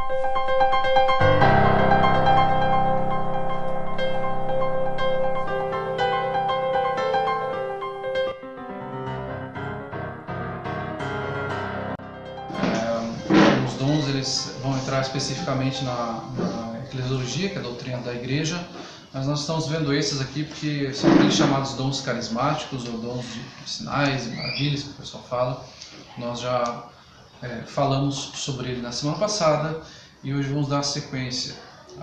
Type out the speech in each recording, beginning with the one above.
Os dons eles vão entrar especificamente na eclesiologia, que é a doutrina da igreja, mas nós estamos vendo esses aqui porque são aqueles chamados dons carismáticos ou dons de sinais e maravilhas que o pessoal fala. Nós já falamos sobre ele na semana passada e hoje vamos dar sequência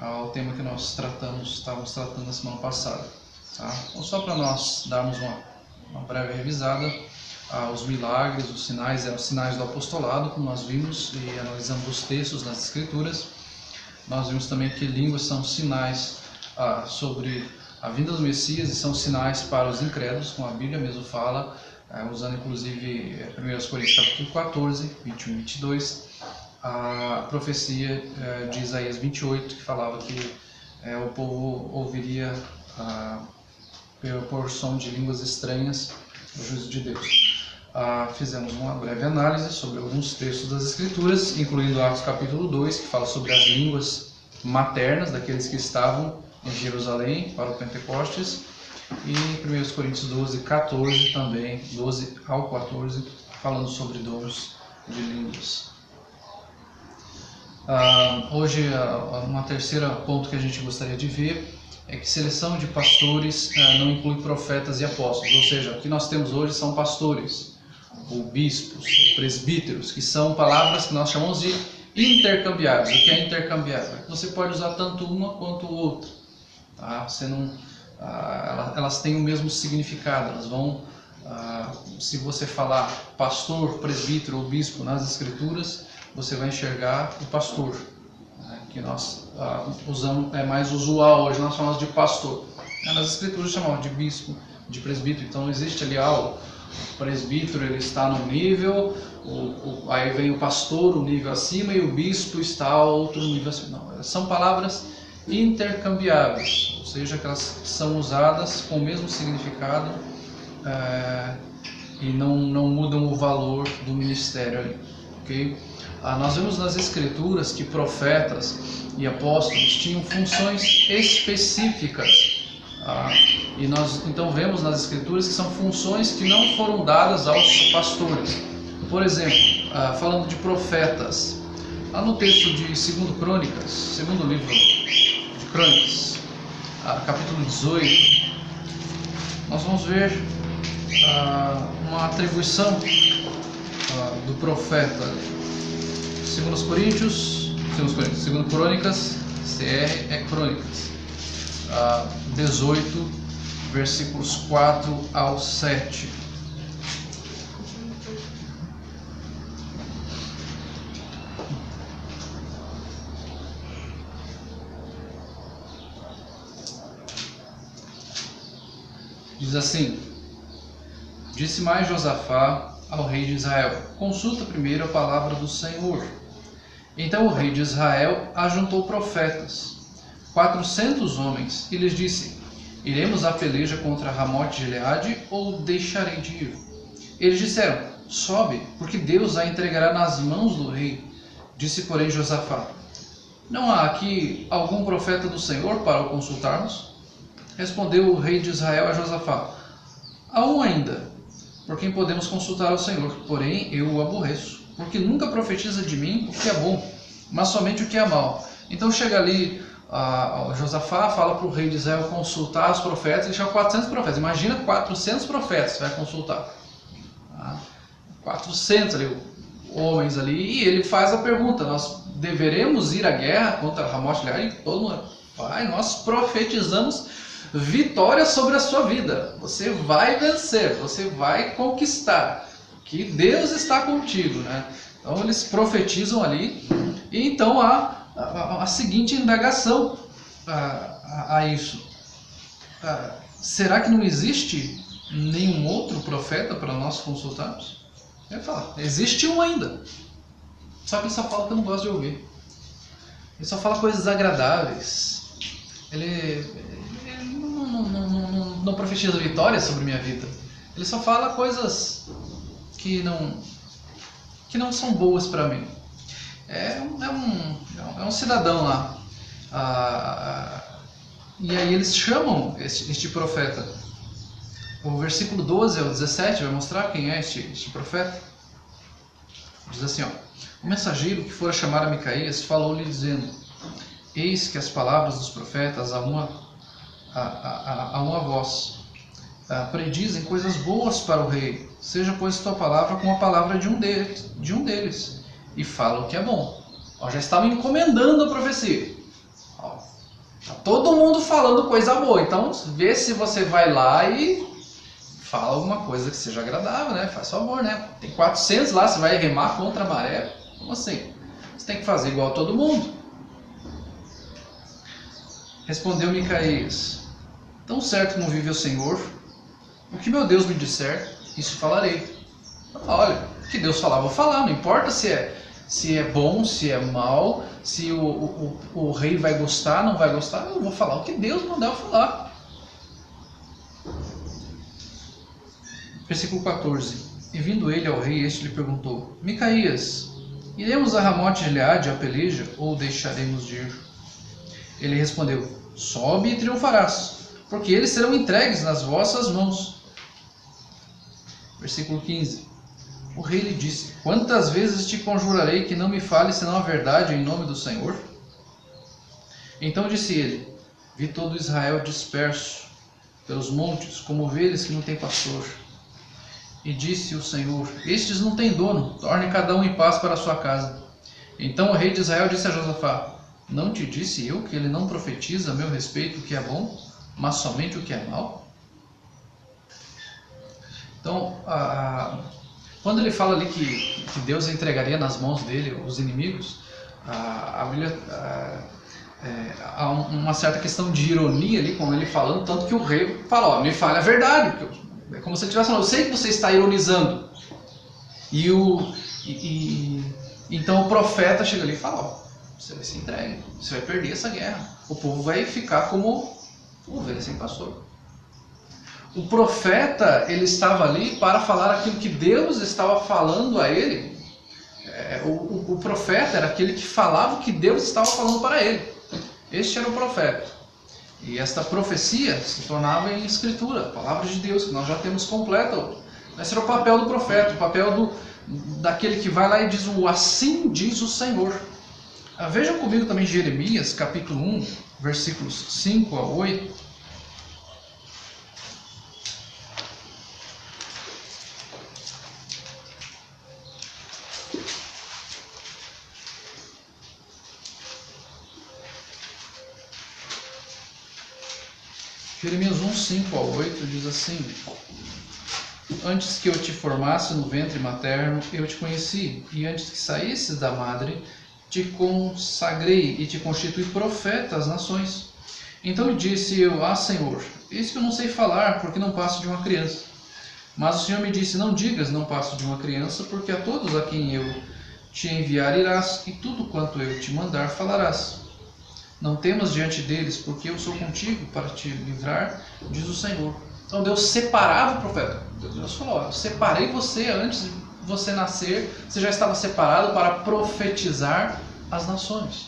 ao tema que nós estávamos tratando na semana passada. Tá? Então, só para nós darmos uma breve revisada, os milagres, os sinais eram sinais do apostolado, como nós vimos e analisamos os textos nas Escrituras. Nós vimos também que línguas são sinais sobre a vinda do Messias e são sinais para os incrédulos, como a Bíblia mesmo fala, usando inclusive 1 Coríntios capítulo 14, 21 e 22, a profecia de Isaías 28, que falava que o povo ouviria por som de línguas estranhas o juízo de Deus. Fizemos uma breve análise sobre alguns textos das Escrituras, incluindo Atos capítulo 2, que fala sobre as línguas maternas daqueles que estavam em Jerusalém para o Pentecostes, e 1 Coríntios 12, 14 também, 12 ao 14, falando sobre dons de línguas. Hoje, um terceiro ponto que a gente gostaria de ver é que seleção de pastores não inclui profetas e apóstolos, ou seja, o que nós temos hoje são pastores, ou bispos, ou presbíteros, que são palavras que nós chamamos de intercambiáveis. O que é intercambiável? Você pode usar tanto uma quanto outra. Tá? Elas têm o mesmo significado, elas vão, se você falar pastor, presbítero ou bispo nas Escrituras, você vai enxergar o pastor, que nós usamos, é mais usual hoje, nós chamamos de pastor. Nas Escrituras chamamos de bispo, de presbítero, então existe ali o presbítero, ele está num nível, aí vem o pastor, um nível acima, e o bispo está a outro nível acima. Não, são palavras intercambiáveis, ou seja, que elas são usadas com o mesmo significado e não mudam o valor do ministério ali, ok? Nós vemos nas Escrituras que profetas e apóstolos tinham funções específicas. E nós então vemos nas Escrituras que são funções que não foram dadas aos pastores. Por exemplo, falando de profetas, lá no texto de 2 Crônicas, segundo livro de Crônicas, capítulo 18, nós vamos ver uma atribuição do profeta. 2 Crônicas, CR é Crônicas, 18, versículos 4 ao 7. Diz assim: Disse mais Josafá ao rei de Israel: Consulta primeiro a palavra do Senhor. Então o rei de Israel ajuntou profetas, 400 homens, e lhes disse: Iremos à peleja contra Ramote de Gileade, ou deixarei de ir? Eles disseram: Sobe, porque Deus a entregará nas mãos do rei. Disse, porém, Josafá: Não há aqui algum profeta do Senhor para o consultarmos? Respondeu o rei de Israel a Josafá: Há um ainda, por quem podemos consultar ao Senhor, porém eu o aborreço, porque nunca profetiza de mim o que é bom, mas somente o que é mal. Então chega ali, Josafá fala para o rei de Israel consultar os profetas, ele chama 400 profetas. Imagina 400 profetas vai consultar. 400 ali, homens ali, e ele faz a pergunta: nós deveremos ir à guerra contra Ramote de Gileade? E todo mundo vai, nós profetizamos vitória sobre a sua vida. Você vai vencer, você vai conquistar, que Deus está contigo, né? Então eles profetizam ali, e então há a seguinte indagação a isso: será que não existe nenhum outro profeta para nós consultarmos? Ele fala: existe um ainda, só que ele só fala que eu não gosto de ouvir, ele só fala coisas agradáveis, ele não profetiza vitória sobre minha vida, ele só fala coisas que não são boas para mim. É cidadão lá. E aí eles chamam este profeta. O versículo 12 ao 17 vai mostrar quem é este profeta. Diz assim, ó: o mensageiro que fora chamar a Micaías falou-lhe dizendo: eis que as palavras dos profetas a uma voz predizem coisas boas para o rei. Seja, pois, tua palavra como a palavra de um deles, e fala o que é bom. Ó, já estava encomendando a profecia. Ó, tá todo mundo falando coisa boa, então vê se você vai lá e fala alguma coisa que seja agradável, né? Faz favor, né? Tem 400 lá, você vai remar contra a maré? Como assim? Você tem que fazer igual a todo mundo. Respondeu Micaías: tão certo como vive o Senhor, o que meu Deus me disser, isso falarei. Olha, o que Deus falar, vou falar, não importa se é bom, se é mal, se o rei vai gostar, não vai gostar, eu vou falar o que Deus mandar eu falar. Versículo 14. E vindo ele ao rei, este lhe perguntou: Micaías, iremos a Ramote de Gileade a peleja, ou deixaremos de ir? Ele respondeu: sobe e triunfarás, porque eles serão entregues nas vossas mãos. Versículo 15. O rei lhe disse: quantas vezes te conjurarei que não me fales senão a verdade em nome do Senhor? Então disse ele: vi todo Israel disperso pelos montes, como ovelhas que não têm pastor. E disse o Senhor: estes não têm dono, torne cada um em paz para a sua casa. Então o rei de Israel disse a Josafá: não te disse eu que ele não profetiza a meu respeito o que é bom, mas somente o que é mal? Então, quando ele fala ali que Deus entregaria nas mãos dele os inimigos, a Bíblia há uma certa questão de ironia ali com ele falando, tanto que o rei fala: ó, me fale a verdade. É como se ele estivesse falando: eu sei que você está ironizando. Então o profeta chega ali e fala: ó, você vai se entregue, você vai perder essa guerra, o povo vai ficar como ovelha sem pastor. O profeta, ele estava ali para falar aquilo que Deus estava falando a ele. O profeta era aquele que falava o que Deus estava falando para ele. Este era o profeta. E esta profecia se tornava em escritura, a palavra de Deus, que nós já temos completa hoje. Esse era o papel do profeta, o papel daquele que vai lá e diz: o assim diz o Senhor. Vejam comigo também Jeremias, capítulo 1, versículos 5 a 8. Jeremias 1, 5 a 8 diz assim: antes que eu te formasse no ventre materno, eu te conheci, e antes que saísses da madre, te consagrei e te constituí profeta às nações. Então lhe disse eu: Senhor, eis que eu não sei falar, porque não passo de uma criança. Mas o Senhor me disse: não digas, não passo de uma criança, porque a todos a quem eu te enviar irás, e tudo quanto eu te mandar falarás. Não temas diante deles, porque eu sou contigo para te livrar, diz o Senhor. Então Deus separava o profeta. Deus falou: eu separei você antes de você nascer, você já estava separado para profetizar as nações,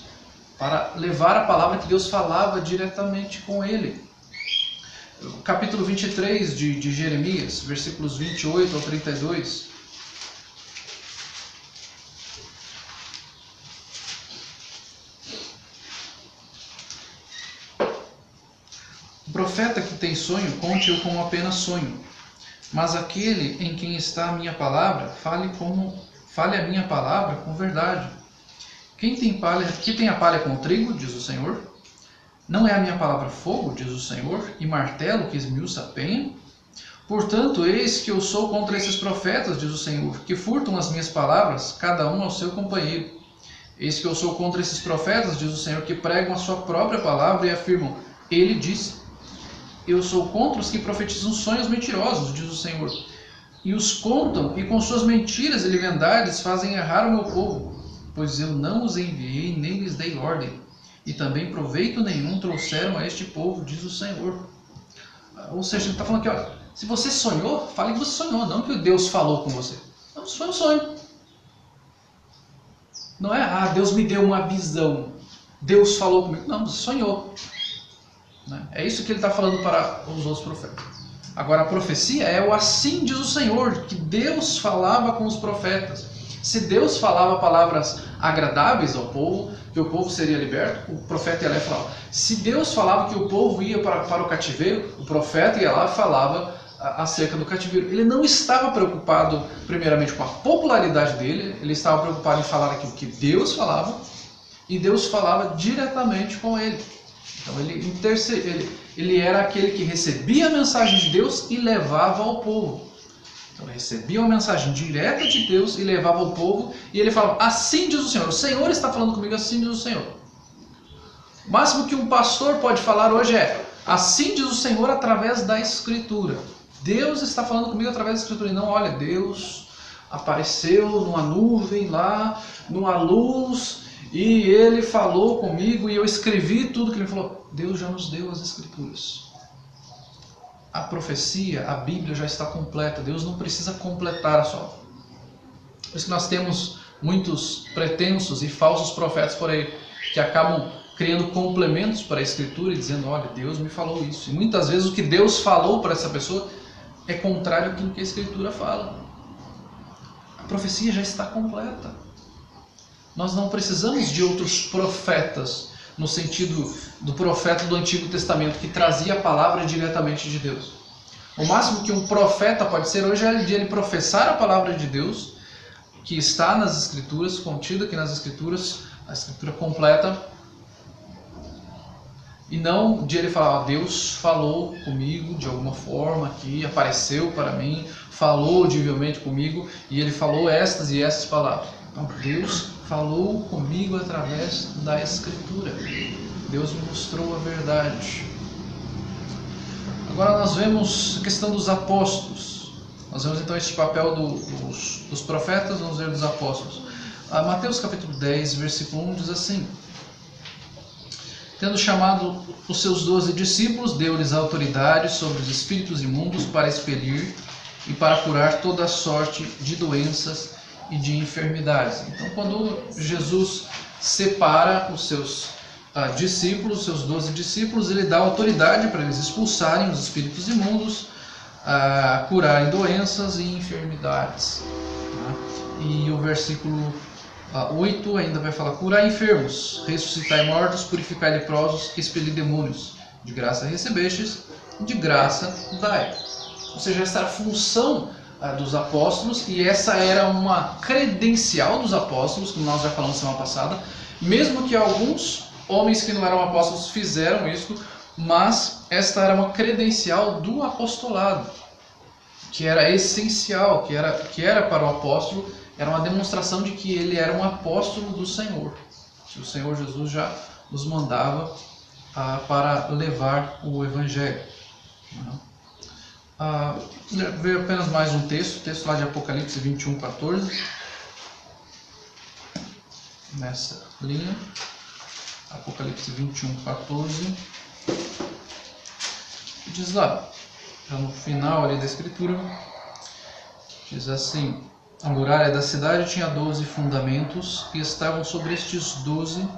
para levar a palavra que Deus falava diretamente com ele. Capítulo 23 de Jeremias, versículos 28 ao 32. O profeta que tem sonho, conte-o como apenas sonho. Mas aquele em quem está a minha palavra, fale a minha palavra com verdade. Quem tem a palha com o trigo, diz o Senhor? Não é a minha palavra fogo, diz o Senhor, e martelo que esmiuça a penha? Portanto, eis que eu sou contra esses profetas, diz o Senhor, que furtam as minhas palavras, cada um ao seu companheiro. Eis que eu sou contra esses profetas, diz o Senhor, que pregam a sua própria palavra e afirmam: ele disse. Eu sou contra os que profetizam sonhos mentirosos, diz o Senhor, e os contam, e com suas mentiras e leviandades fazem errar o meu povo, pois eu não os enviei nem lhes dei ordem, e também proveito nenhum trouxeram a este povo, diz o Senhor. Ou seja, ele está falando aqui: olha, se você sonhou, fale que você sonhou, não que Deus falou com você. Não, isso foi um sonho. Não é: Deus me deu uma visão. Deus falou comigo. Não, você sonhou. Né? É isso que ele está falando para os outros profetas. Agora, a profecia é o assim diz o Senhor, que Deus falava com os profetas. Se Deus falava palavras agradáveis ao povo, que o povo seria liberto, o profeta ia lá e falava. Se Deus falava que o povo ia para o cativeiro, o profeta ia lá e falava acerca do cativeiro. Ele não estava preocupado primeiramente com a popularidade dele, ele estava preocupado em falar aquilo que Deus falava, e Deus falava diretamente com ele. Então ele era aquele que recebia a mensagem de Deus e levava ao povo. Então ele recebia uma mensagem direta de Deus e levava ao povo, e ele falava, assim diz o Senhor está falando comigo, assim diz o Senhor. O máximo que um pastor pode falar hoje é, assim diz o Senhor através da Escritura. Deus está falando comigo através da Escritura. E não, olha, Deus apareceu numa nuvem lá, numa luz, e Ele falou comigo e eu escrevi tudo que Ele falou. Deus já nos deu as Escrituras. A profecia, a Bíblia já está completa. Deus não precisa completar a sua obra. Por isso que nós temos muitos pretensos e falsos profetas por aí, que acabam criando complementos para a Escritura e dizendo, olha, Deus me falou isso. E muitas vezes o que Deus falou para essa pessoa é contrário àquilo que a Escritura fala. A profecia já está completa. Nós não precisamos de outros profetas, no sentido do profeta do Antigo Testamento, que trazia a palavra diretamente de Deus. O máximo que um profeta pode ser hoje é de ele professar a palavra de Deus, que está nas Escrituras, contida aqui nas Escrituras, a Escritura completa, e não de ele falar, Deus falou comigo de alguma forma aqui, apareceu para mim, falou audivelmente comigo, e ele falou estas e essas palavras. Então, Deus falou comigo através da Escritura. Deus me mostrou a verdade. Agora nós vemos a questão dos apóstolos. Nós vemos então este papel dos profetas, vamos ver dos apóstolos. Mateus capítulo 10, versículo 1 diz assim: tendo chamado os seus 12 discípulos, deu-lhes autoridade sobre os espíritos imundos para expelir e para curar toda a sorte de doenças e de enfermidades. Então, quando Jesus separa os seus discípulos, seus 12 discípulos, ele dá autoridade para eles expulsarem os espíritos imundos, curarem doenças e enfermidades. E o versículo 8 ainda vai falar, curar enfermos, ressuscitar mortos, purificar leprosos, expelir demônios. De graça recebestes, de graça dai. Ou seja, essa era a função dos apóstolos, e essa era uma credencial dos apóstolos, como nós já falamos semana passada, mesmo que alguns homens que não eram apóstolos fizeram isso, mas esta era uma credencial do apostolado, que era essencial, que era para o apóstolo, era uma demonstração de que ele era um apóstolo do Senhor. O Senhor Jesus já nos mandava para levar o Evangelho. Veio apenas mais um texto lá de Apocalipse 21, 14. Nessa linha. Apocalipse 21, 14. Diz lá, já no final ali da Escritura, diz assim: a muralha da cidade tinha 12 fundamentos, e estavam sobre estes os 12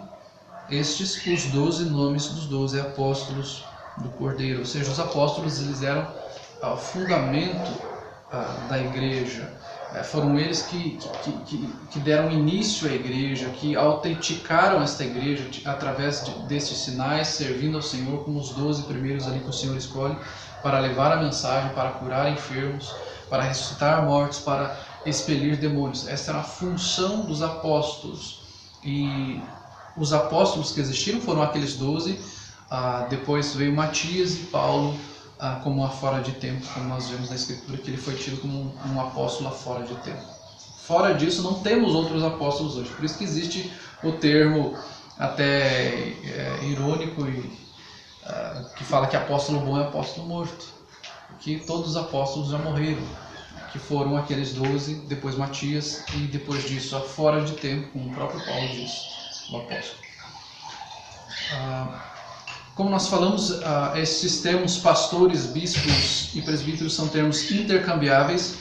nomes dos 12 apóstolos do Cordeiro. Ou seja, os apóstolos, eles eram o fundamento da igreja. Foram eles que deram início à igreja, que autenticaram esta igreja através destes sinais, servindo ao Senhor como os 12 primeiros ali que o Senhor escolhe, para levar a mensagem, para curar enfermos, para ressuscitar mortos, para expelir demônios. Essa era a função dos apóstolos. E os apóstolos que existiram foram aqueles 12. Depois veio Matias e Paulo como a fora de tempo, como nós vemos na Escritura, que ele foi tido como um apóstolo fora de tempo. Fora disso, não temos outros apóstolos hoje. Por isso que existe o termo até irônico que fala que apóstolo bom é apóstolo morto. Que todos os apóstolos já morreram, que foram aqueles 12, depois Matias, e depois disso, fora de tempo, como o próprio Paulo diz, o apóstolo. Como nós falamos, esses termos pastores, bispos e presbíteros são termos intercambiáveis.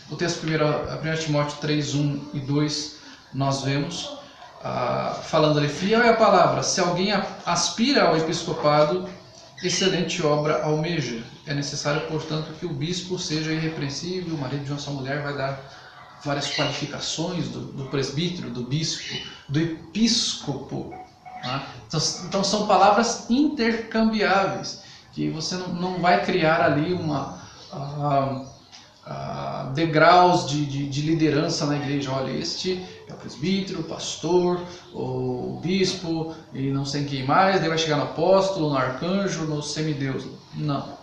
O texto 1 Timóteo 3, 1 e 2 nós vemos, falando ali, fiel é a palavra, se alguém aspira ao episcopado, excelente obra almeja. É necessário, portanto, que o bispo seja irrepreensível, o marido de uma só mulher vai dar várias qualificações do presbítero, do bispo, do episcopo. Tá? Então são palavras intercambiáveis, que você não vai criar ali degraus de liderança na igreja. Olha, este é o presbítero, o pastor, o bispo e não sei quem mais, daí vai chegar no apóstolo, no arcanjo, no semideus. Não.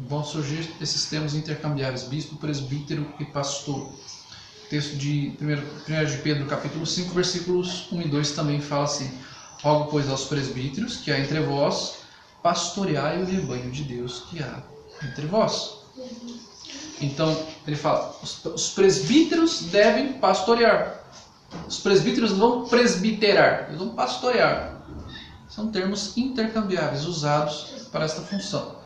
Vão surgir esses termos intercambiáveis, bispo, presbítero e pastor. O texto de 1 de Pedro, capítulo 5, versículos 1 e 2 também fala assim: rogo, pois, aos presbíteros que há entre vós, pastoreai o rebanho de Deus que há entre vós. Então, ele fala, os presbíteros devem pastorear. Os presbíteros vão presbiterar, eles vão pastorear. São termos intercambiáveis, usados para esta função.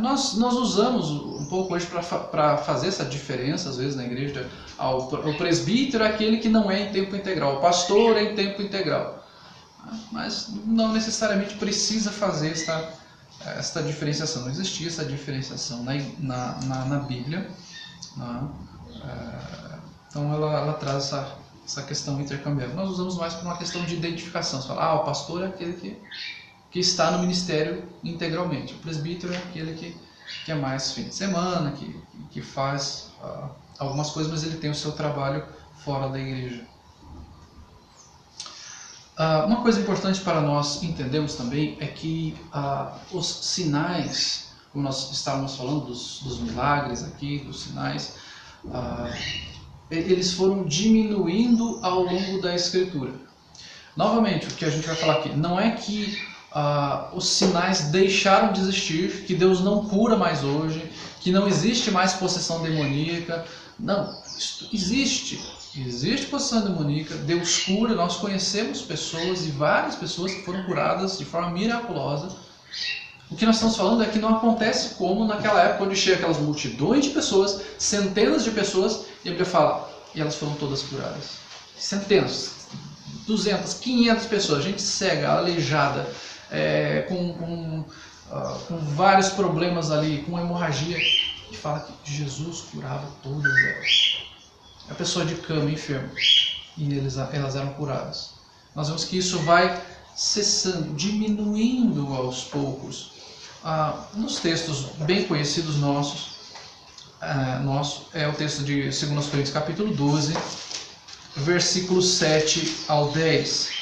Nós usamos um pouco hoje para fazer essa diferença, às vezes, na igreja. O presbítero é aquele que não é em tempo integral, o pastor é em tempo integral. Mas não necessariamente precisa fazer esta diferenciação. Não existia essa diferenciação na Bíblia. Então ela traz essa questão intercambiável. Nós usamos mais por uma questão de identificação. Você fala, o pastor é aquele que está no ministério integralmente. O presbítero é aquele que é mais fim de semana, que faz algumas coisas, mas ele tem o seu trabalho fora da igreja. Uma coisa importante para nós entendermos também é que os sinais, como nós estávamos falando dos milagres aqui, dos sinais, eles foram diminuindo ao longo da Escritura. Novamente, o que a gente vai falar aqui, não é que os sinais deixaram de existir, que Deus não cura mais hoje, que não existe mais possessão demoníaca. Não, isso existe. Existe possessão demoníaca, Deus cura, nós conhecemos pessoas e várias pessoas que foram curadas de forma miraculosa. O que nós estamos falando é que não acontece como naquela época onde chega aquelas multidões de pessoas, centenas de pessoas, e a Bíblia fala, e elas foram todas curadas. Centenas, 200, 500 pessoas, gente cega, aleijada, com vários problemas ali, com hemorragia, e fala que Jesus curava todas elas. A pessoa de cama, enferma, e elas eram curadas. Nós vemos que isso vai cessando, diminuindo aos poucos. Nos textos bem conhecidos nossos, é o texto de 2 Coríntios capítulo 12, versículos 7 ao 10.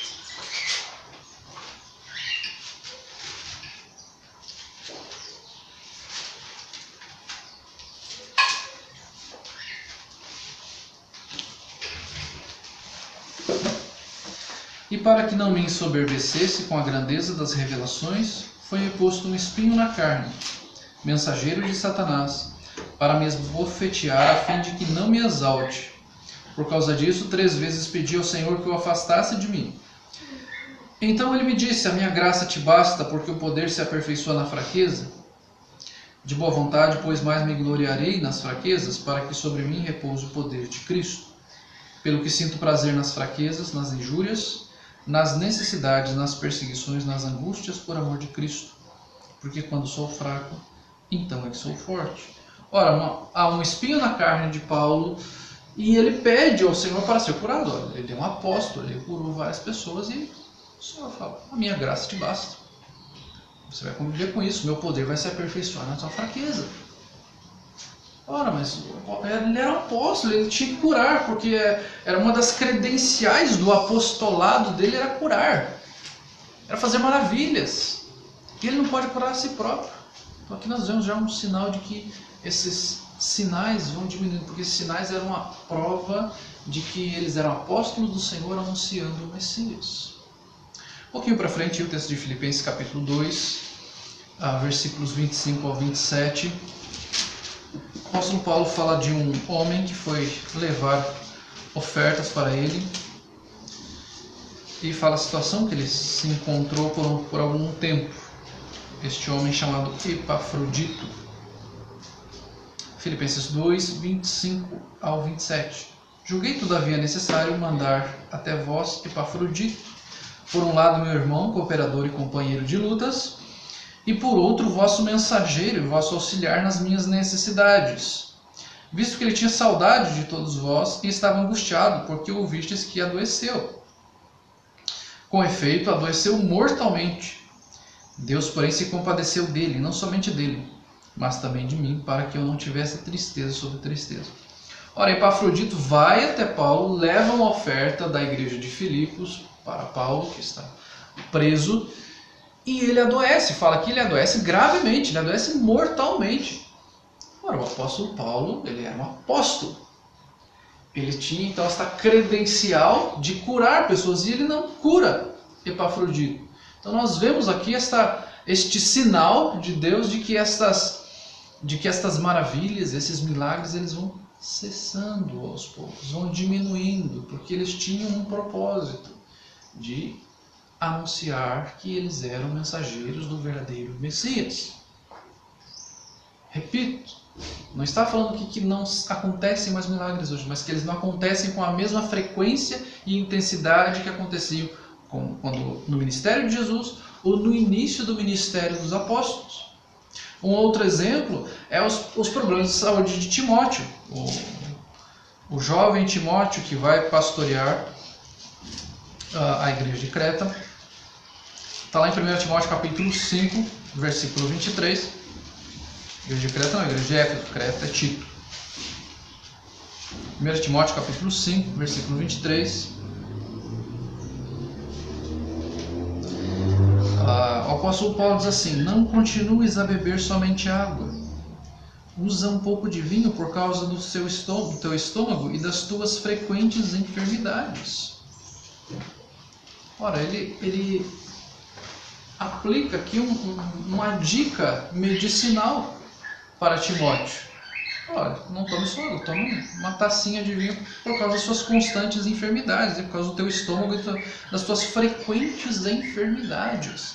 E para que não me ensoberbecesse com a grandeza das revelações, foi-me posto um espinho na carne, mensageiro de Satanás, para me esbofetear a fim de que não me exalte. Por causa disso, 3 vezes pedi ao Senhor que o afastasse de mim. Então ele me disse, a minha graça te basta, porque o poder se aperfeiçoa na fraqueza. De boa vontade, pois mais me gloriarei nas fraquezas, para que sobre mim repouse o poder de Cristo. Pelo que sinto prazer nas fraquezas, nas injúrias, nas necessidades, nas perseguições, nas angústias, por amor de Cristo. Porque quando sou fraco, então é que sou forte. Ora, há um espinho na carne de Paulo, e ele pede ao Senhor para ser curado. Olha, ele é um apóstolo, ele curou várias pessoas, e o Senhor fala, a minha graça te basta. Você vai conviver com isso, meu poder vai se aperfeiçoar na sua fraqueza. Ora, mas ele era um apóstolo, ele tinha que curar, porque era uma das credenciais do apostolado dele, era curar. Era fazer maravilhas. E ele não pode curar a si próprio. Então aqui nós vemos já um sinal de que esses sinais vão diminuindo, porque esses sinais eram uma prova de que eles eram apóstolos do Senhor anunciando o Messias. Um pouquinho para frente, o texto de Filipenses capítulo 2, versículos 25 ao 27. O apóstolo Paulo fala de um homem que foi levar ofertas para ele e fala a situação que ele se encontrou por algum tempo. Este homem chamado Epafrodito. Filipenses 2, 25 ao 27. Julguei todavia necessário mandar até vós Epafrodito, por um lado meu irmão, cooperador e companheiro de lutas, e por outro vosso mensageiro e vosso auxiliar nas minhas necessidades, visto que ele tinha saudade de todos vós e estava angustiado, porque ouvistes que adoeceu. Com efeito, adoeceu mortalmente. Deus, porém, se compadeceu dele, não somente dele, mas também de mim, para que eu não tivesse tristeza sobre tristeza. Ora, Epafrodito vai até Paulo, leva uma oferta da igreja de Filipos para Paulo, que está preso, e ele adoece. Fala que ele adoece gravemente, ele adoece mortalmente. Ora, o apóstolo Paulo, ele era um apóstolo. Ele tinha então esta credencial de curar pessoas, e ele não cura Epafrodito. Então nós vemos aqui este sinal de Deus de que estas maravilhas, esses milagres, eles vão cessando aos poucos, vão diminuindo, porque eles tinham um propósito de anunciar que eles eram mensageiros do verdadeiro Messias. Repito, não está falando que não acontecem mais milagres hoje, mas que eles não acontecem com a mesma frequência e intensidade que aconteciam quando no ministério de Jesus ou no início do ministério dos apóstolos. Um outro exemplo é os problemas de saúde de Timóteo. O jovem Timóteo que vai pastorear a igreja de Creta. Está lá em 1 Timóteo capítulo 5, versículo 23. Igreja de Creta não, a igreja de Éfeso, Creta é Tito. 1 Timóteo capítulo 5, versículo 23. O apóstolo Paulo diz assim: não continues a beber somente água. Usa um pouco de vinho por causa do teu estômago e das tuas frequentes enfermidades. Ora, ele aplica aqui uma dica medicinal para Timóteo. Olha, não tome só água, tome uma tacinha de vinho por causa das suas constantes enfermidades, por causa do teu estômago e das tuas frequentes enfermidades.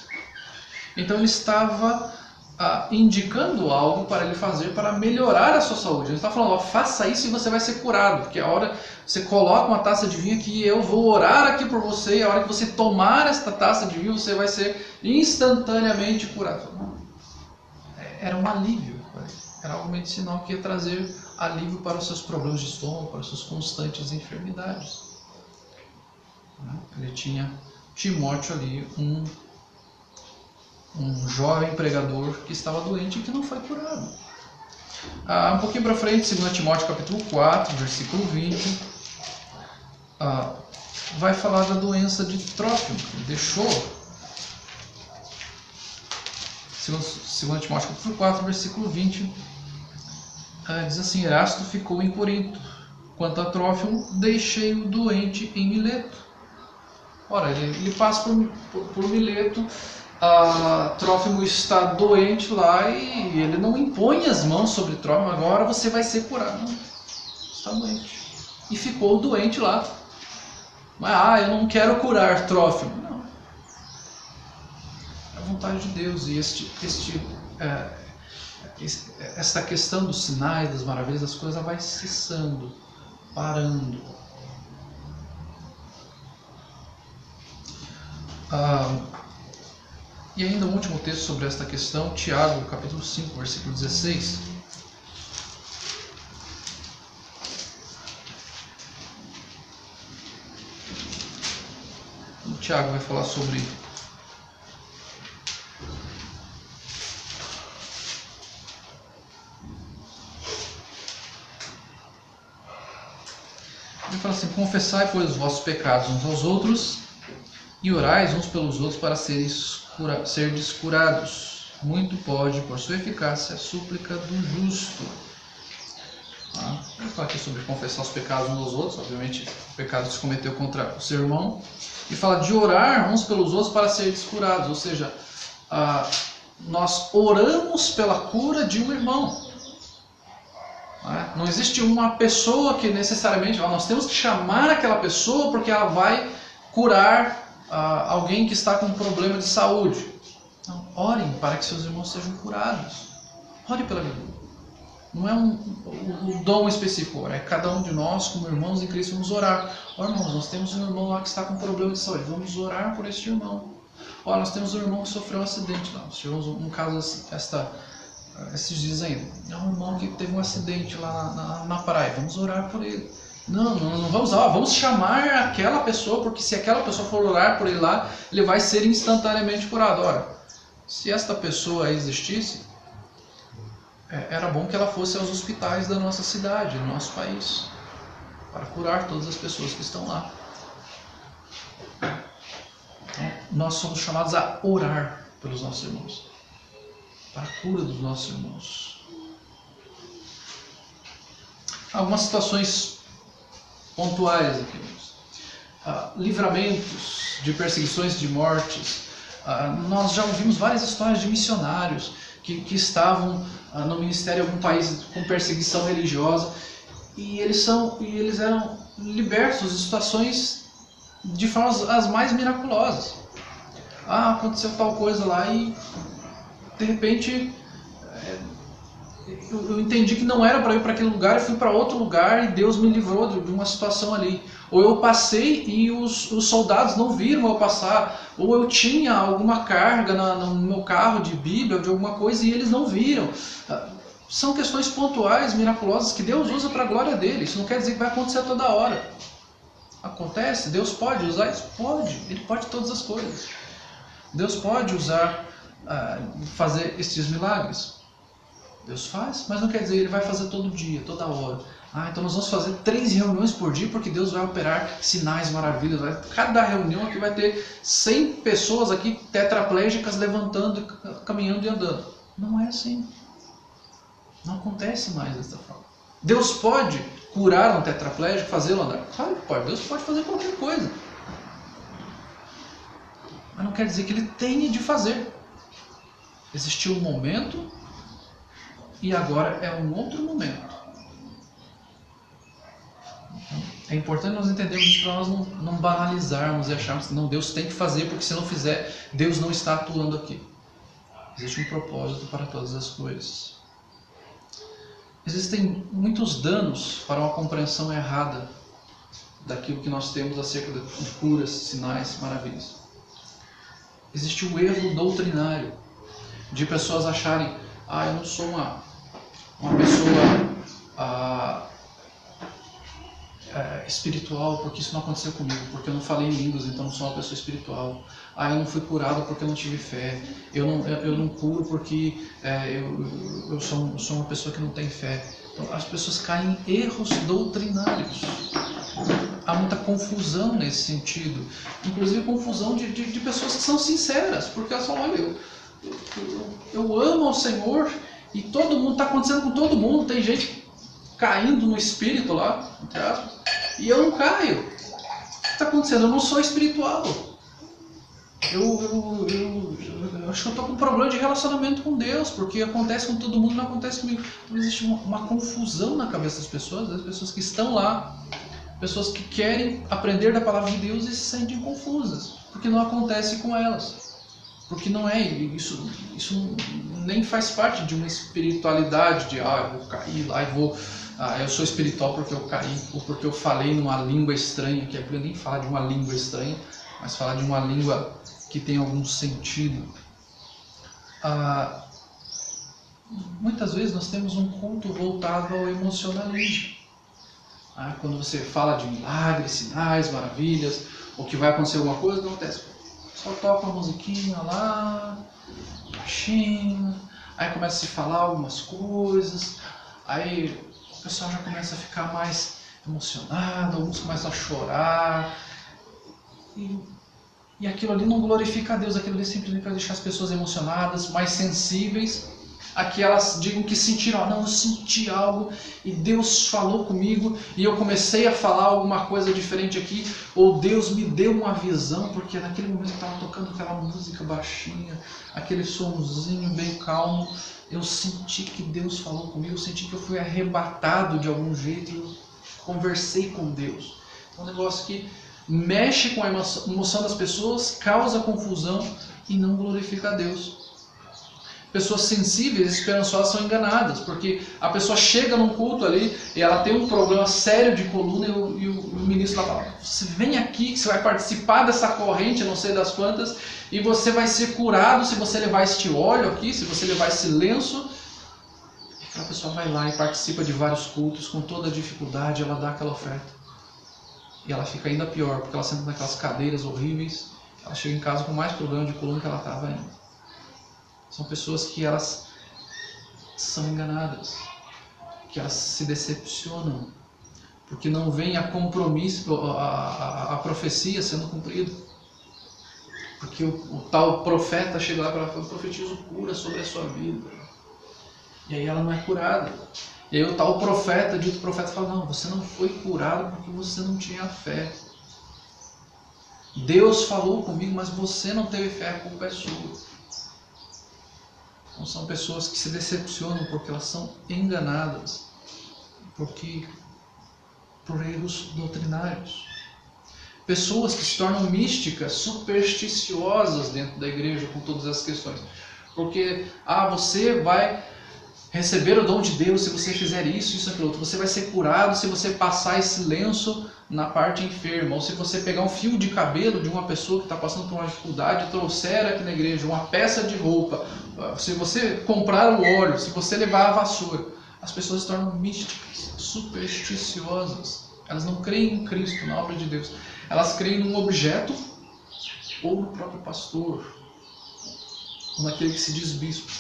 Então ele estava indicando algo para ele fazer para melhorar a sua saúde. Ele está falando, ó, faça isso e você vai ser curado, porque a hora você coloca uma taça de vinho aqui, eu vou orar aqui por você, e a hora que você tomar esta taça de vinho, você vai ser instantaneamente curado. Não. Era um alívio, era algo medicinal que ia trazer alívio para os seus problemas de estômago, para as suas constantes enfermidades. Ele tinha Timóteo ali, um jovem pregador que estava doente e que não foi curado. Um pouquinho para frente, 2 Timóteo capítulo 4, versículo 20, vai falar da doença de Trófimo. Ele deixou. 2 Timóteo capítulo 4, versículo 20, diz assim: Erasto ficou em Corinto, quanto a Trófimo, deixei-o doente em Mileto. Ora, ele passa por Mileto. Trófimo está doente lá e ele não impõe as mãos sobre Trófimo, agora você vai ser curado. Não, está doente. E ficou doente lá. Mas, eu não quero curar Trófimo. Não. É a vontade de Deus. E esta questão dos sinais, das maravilhas, das coisas vai cessando, parando. E ainda um último texto sobre esta questão, Tiago, capítulo 5, versículo 16. O Tiago vai falar sobre ele fala assim: confessai, pois, os vossos pecados uns aos outros e orais uns pelos outros para serdes curados. Muito pode, por sua eficácia, a súplica do justo. Vamos falar aqui sobre confessar os pecados uns aos outros, obviamente o pecado que se cometeu contra o seu irmão, e fala de orar uns pelos outros para serdes curados, ou seja, nós oramos pela cura de um irmão. Não existe uma pessoa que necessariamente nós temos que chamar aquela pessoa porque ela vai curar alguém que está com um problema de saúde. Então, orem para que seus irmãos sejam curados. Ore pela vida. Não é um dom específico, é cada um de nós, como irmãos em Cristo, vamos orar. Ó, irmãos, nós temos um irmão lá que está com problema de saúde, vamos orar por este irmão. Ó, nós temos um irmão que sofreu um acidente lá, nós tivemos um caso esses dias ainda. É um irmão que teve um acidente lá na praia, vamos orar por ele. Não vamos orar, vamos chamar aquela pessoa, porque se aquela pessoa for orar por ele lá, ele vai ser instantaneamente curado. Ora, se esta pessoa existisse, era bom que ela fosse aos hospitais da nossa cidade, do nosso país, para curar todas as pessoas que estão lá. Então, nós somos chamados a orar pelos nossos irmãos, para a cura dos nossos irmãos. Algumas situações pontuais aqui. Livramentos de perseguições, de mortes. Nós já ouvimos várias histórias de missionários que estavam no ministério em algum país com perseguição religiosa e eles eram libertos de situações de formas as mais miraculosas. Aconteceu tal coisa lá e de repente eu entendi que não era para ir para aquele lugar e fui para outro lugar e Deus me livrou de uma situação ali. Ou eu passei e os soldados não viram eu passar, ou eu tinha alguma carga no meu carro de Bíblia ou de alguma coisa e eles não viram. São questões pontuais, miraculosas, que Deus usa para a glória dele. Isso não quer dizer que vai acontecer toda hora. Acontece? Deus pode usar isso? Pode. Ele pode todas as coisas. Deus pode usar, fazer estes milagres. Deus faz, mas não quer dizer que ele vai fazer todo dia, toda hora. Então nós vamos fazer 3 reuniões por dia porque Deus vai operar sinais, maravilhas. Cada reunião aqui vai ter 100 pessoas aqui tetraplégicas levantando, caminhando e andando. Não é assim. Não acontece mais dessa forma. Deus pode curar um tetraplégico, fazê-lo andar? Claro que pode. Deus pode fazer qualquer coisa. Mas não quer dizer que ele tenha de fazer. Existiu um momento e agora é um outro momento. É importante nós entendermos isso para nós não banalizarmos e acharmos que não, Deus tem que fazer, porque se não fizer, Deus não está atuando aqui. Existe um propósito para todas as coisas. Existem muitos danos para uma compreensão errada daquilo que nós temos acerca de curas, sinais, maravilhas. Existe o erro doutrinário de pessoas acharem, eu não sou uma pessoa espiritual porque isso não aconteceu comigo, porque eu não falei em línguas, então eu não sou uma pessoa espiritual. Eu não fui curado porque eu não tive fé. Eu não curo porque eu sou uma pessoa que não tem fé. Então, as pessoas caem em erros doutrinários. Há muita confusão nesse sentido, inclusive confusão de pessoas que são sinceras, porque elas falam, olha, eu amo ao Senhor e todo mundo está acontecendo com todo mundo, tem gente caindo no espírito lá, entre aspas, e eu não caio. O que está acontecendo? Eu não sou espiritual. Eu acho que eu estou com um problema de relacionamento com Deus, porque acontece com todo mundo, não acontece comigo. Então, existe uma confusão na cabeça das pessoas que estão lá, pessoas que querem aprender da palavra de Deus e se sentem confusas, porque não acontece com elas. Porque não é isso nem faz parte de uma espiritualidade de eu vou cair lá e vou... eu sou espiritual porque eu caí, ou porque eu falei numa língua estranha, que a Bíblia nem fala de uma língua estranha, mas fala de uma língua que tem algum sentido. Muitas vezes nós temos um culto voltado ao emocionalismo. Quando você fala de milagres, sinais, maravilhas, ou que vai acontecer alguma coisa, não acontece. Só toca uma musiquinha lá, baixinho, aí começa a se falar algumas coisas, aí o pessoal já começa a ficar mais emocionado, alguns começam a chorar, e aquilo ali não glorifica a Deus, aquilo ali é simplesmente para deixar as pessoas emocionadas, mais sensíveis, a que elas digam que sentiram, eu senti algo e Deus falou comigo e eu comecei a falar alguma coisa diferente aqui, ou Deus me deu uma visão, porque naquele momento eu estava tocando aquela música baixinha, aquele somzinho bem calmo, eu senti que Deus falou comigo, eu senti que eu fui arrebatado de algum jeito e eu conversei com Deus. É um negócio que mexe com a emoção das pessoas, causa confusão e não glorifica a Deus. Pessoas sensíveis e esperançosas são enganadas, porque a pessoa chega num culto ali e ela tem um problema sério de coluna e o ministro lá fala: você vem aqui que você vai participar dessa corrente, não sei das quantas, e você vai ser curado se você levar este óleo aqui, se você levar esse lenço. E aquela pessoa vai lá e participa de vários cultos com toda a dificuldade, ela dá aquela oferta. E ela fica ainda pior, porque ela senta naquelas cadeiras horríveis, ela chega em casa com mais problema de coluna que ela estava ainda. São pessoas que elas são enganadas, que elas se decepcionam, porque não vem a compromisso, a profecia sendo cumprida. Porque o tal profeta chega lá para ela e fala: profetizo cura sobre a sua vida. E aí ela não é curada. E aí o tal profeta, dito profeta, fala: não, você não foi curado porque você não tinha fé. Deus falou comigo, mas você não teve fé, a culpa é sua. Então são pessoas que se decepcionam porque elas são enganadas, por erros doutrinários. Pessoas que se tornam místicas, supersticiosas dentro da igreja com todas essas questões. Porque, você vai receber o dom de Deus se você fizer isso, isso, aquilo outro. Você vai ser curado se você passar esse lenço na parte enferma. Ou se você pegar um fio de cabelo de uma pessoa que está passando por uma dificuldade e trouxer aqui na igreja uma peça de roupa. Se você comprar o óleo, se você levar a vassoura. As pessoas se tornam místicas, supersticiosas. Elas não creem em Cristo, na obra de Deus. Elas creem num objeto ou no próprio pastor, ou naquele que se diz bispo.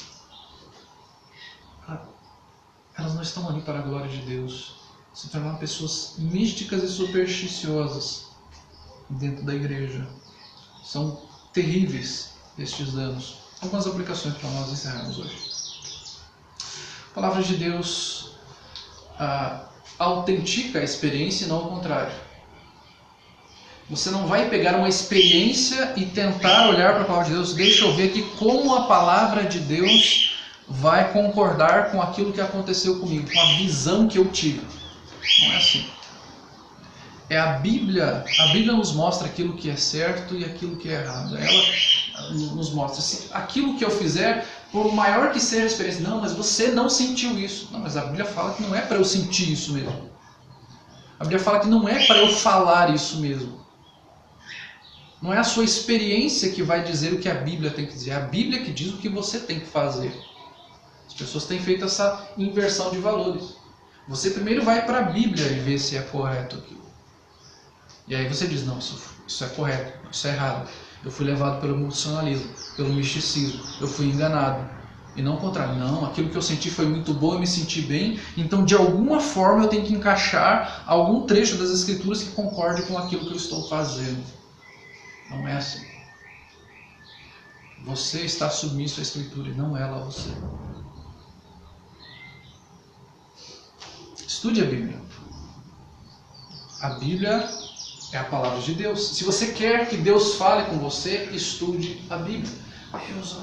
Elas não estão ali para a glória de Deus. Se tornaram pessoas místicas e supersticiosas dentro da igreja. São terríveis estes danos. Algumas aplicações para nós encerrarmos hoje. A palavra de Deus autentica a experiência e não o contrário. Você não vai pegar uma experiência e tentar olhar para a palavra de Deus. Deixa eu ver aqui como a palavra de Deus vai concordar com aquilo que aconteceu comigo, com a visão que eu tive. Não é assim. É a Bíblia nos mostra aquilo que é certo e aquilo que é errado. Ela nos mostra, se aquilo que eu fizer, por maior que seja a experiência, não, mas você não sentiu isso. Não, mas a Bíblia fala que não é para eu sentir isso mesmo. A Bíblia fala que não é para eu falar isso mesmo. Não é a sua experiência que vai dizer o que a Bíblia tem que dizer, é a Bíblia que diz o que você tem que fazer. As pessoas têm feito essa inversão de valores. Você primeiro vai para a Bíblia e vê se é correto aquilo. E aí você diz: não, isso é correto, isso é errado. Eu fui levado pelo emocionalismo, pelo misticismo, eu fui enganado. E não o contrário. Não, aquilo que eu senti foi muito bom, eu me senti bem, então de alguma forma eu tenho que encaixar algum trecho das Escrituras que concorde com aquilo que eu estou fazendo. Não é assim. Você está submisso à Escritura e não ela a você. Estude a Bíblia. A Bíblia é a palavra de Deus. Se você quer que Deus fale com você, estude a Bíblia. Deus,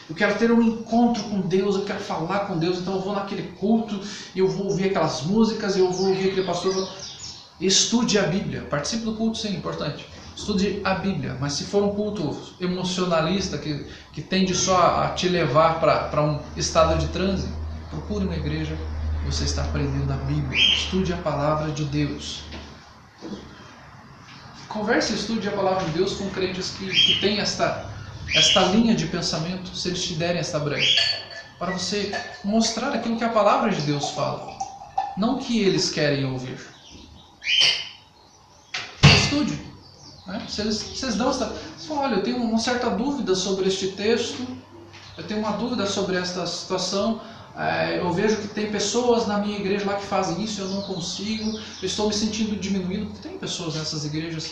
eu quero ter um encontro com Deus, eu quero falar com Deus, então eu vou naquele culto, eu vou ouvir aquelas músicas, eu vou ouvir aquele pastor. Estude a Bíblia. Participe do culto, sim, importante. Estude a Bíblia, mas se for um culto emocionalista que tende só a te levar para um estado de transe, procure uma igreja. Você está aprendendo a Bíblia. Estude a palavra de Deus. Converse e estude a palavra de Deus com crentes que têm esta linha de pensamento, se eles te derem esta brecha, para você mostrar aquilo que a palavra de Deus fala, não o que eles querem ouvir. Estude. Né? Se eles dão esta... Você fala: olha, eu tenho uma certa dúvida sobre este texto, eu tenho uma dúvida sobre esta situação, eu vejo que tem pessoas na minha igreja lá que fazem isso, eu não consigo, eu estou me sentindo diminuído. Tem pessoas nessas igrejas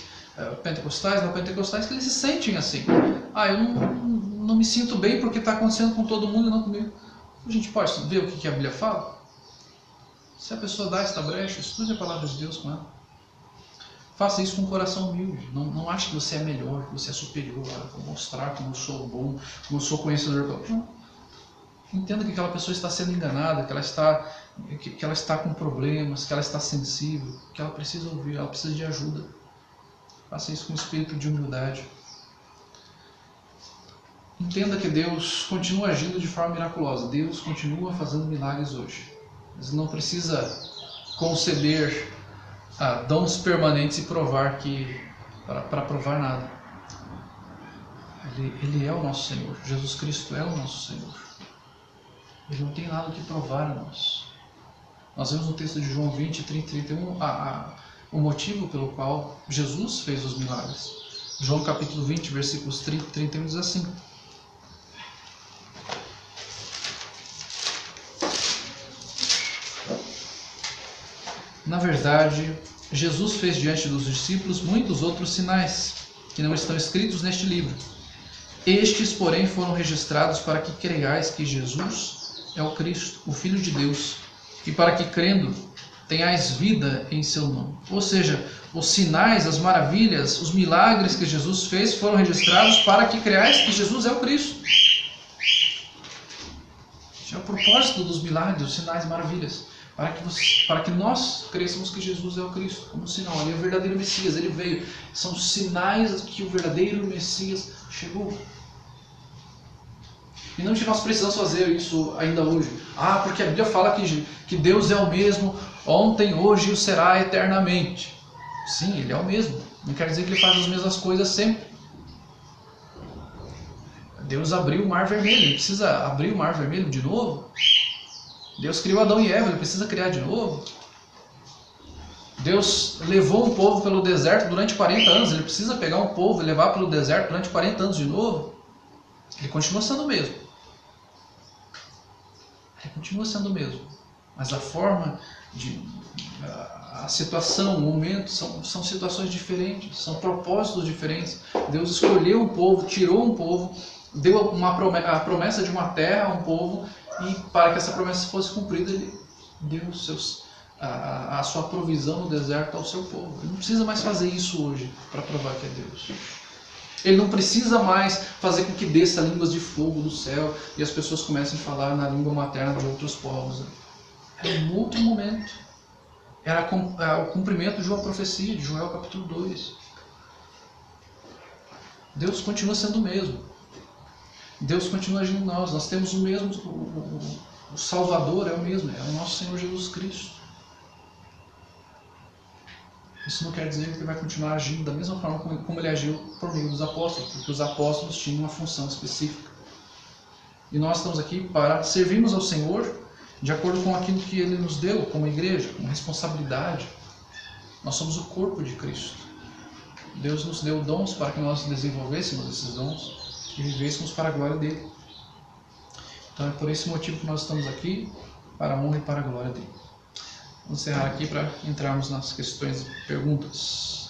pentecostais, não pentecostais, que eles se sentem assim. Eu não me sinto bem porque está acontecendo com todo mundo e não comigo. A gente pode ver o que a Bíblia fala? Se a pessoa dá esta brecha, estude a palavra de Deus com ela. Faça isso com um coração humilde. Não ache que você é melhor, que você é superior. Vou mostrar como eu sou bom, como eu sou conhecedor. Não. Entenda que aquela pessoa está sendo enganada, que ela está com problemas, que ela está sensível, que ela precisa ouvir, ela precisa de ajuda. Faça isso com espírito de humildade. Entenda que Deus continua agindo de forma miraculosa. Deus continua fazendo milagres hoje. Mas não precisa conceder dons permanentes e provar para provar nada. Ele é o nosso Senhor. Jesus Cristo é o nosso Senhor. Ele não tem nada que provar a nós. Nós vemos no texto de João 20, 30 e 31 o motivo pelo qual Jesus fez os milagres. João capítulo 20, versículos 30 e 31 diz assim: Na verdade, Jesus fez diante dos discípulos muitos outros sinais, que não estão escritos neste livro. Estes, porém, foram registrados para que creiais que Jesus é o Cristo, o Filho de Deus, e para que, crendo, tenhais vida em seu nome. Ou seja, os sinais, as maravilhas, os milagres que Jesus fez foram registrados para que creiais que Jesus é o Cristo. Esse é o propósito dos milagres, dos sinais e maravilhas. Para que nós cresçamos que Jesus é o Cristo, como sinal. Ele é o verdadeiro Messias, ele veio. São sinais que o verdadeiro Messias chegou. E não que nós precisamos fazer isso ainda hoje. Porque a Bíblia fala que Deus é o mesmo ontem, hoje e o será eternamente. Sim, ele é o mesmo. Não quer dizer que ele faz as mesmas coisas sempre. Deus abriu o mar vermelho, ele precisa abrir o mar vermelho de novo? Deus criou Adão e Eva, ele precisa criar de novo? Deus levou um povo pelo deserto durante 40 anos, ele precisa pegar um povo e levar pelo deserto durante 40 anos de novo? Ele continua sendo o mesmo. Ele continua sendo o mesmo. Mas a forma, a situação, o momento, são situações diferentes, são propósitos diferentes. Deus escolheu um povo, tirou um povo, deu a promessa de uma terra a um povo, e para que essa promessa fosse cumprida, ele deu a sua provisão no deserto ao seu povo. Ele não precisa mais fazer isso hoje para provar que é Deus. Ele não precisa mais fazer com que desça línguas de fogo do céu e as pessoas comecem a falar na língua materna de outros povos. Era um outro momento. Era o cumprimento de uma profecia, de Joel capítulo 2. Deus continua sendo o mesmo. Deus continua agindo em nós. Nós temos o mesmo, o Salvador é o mesmo, é o nosso Senhor Jesus Cristo. Isso não quer dizer que ele vai continuar agindo da mesma forma como ele agiu por meio dos apóstolos, porque os apóstolos tinham uma função específica. E nós estamos aqui para servirmos ao Senhor de acordo com aquilo que ele nos deu como igreja, como responsabilidade. Nós somos o corpo de Cristo. Deus nos deu dons para que nós desenvolvêssemos esses dons e vivêssemos para a glória dele. Então é por esse motivo que nós estamos aqui, para a honra e para a glória dele. Vamos encerrar aqui para entrarmos nas questões e perguntas.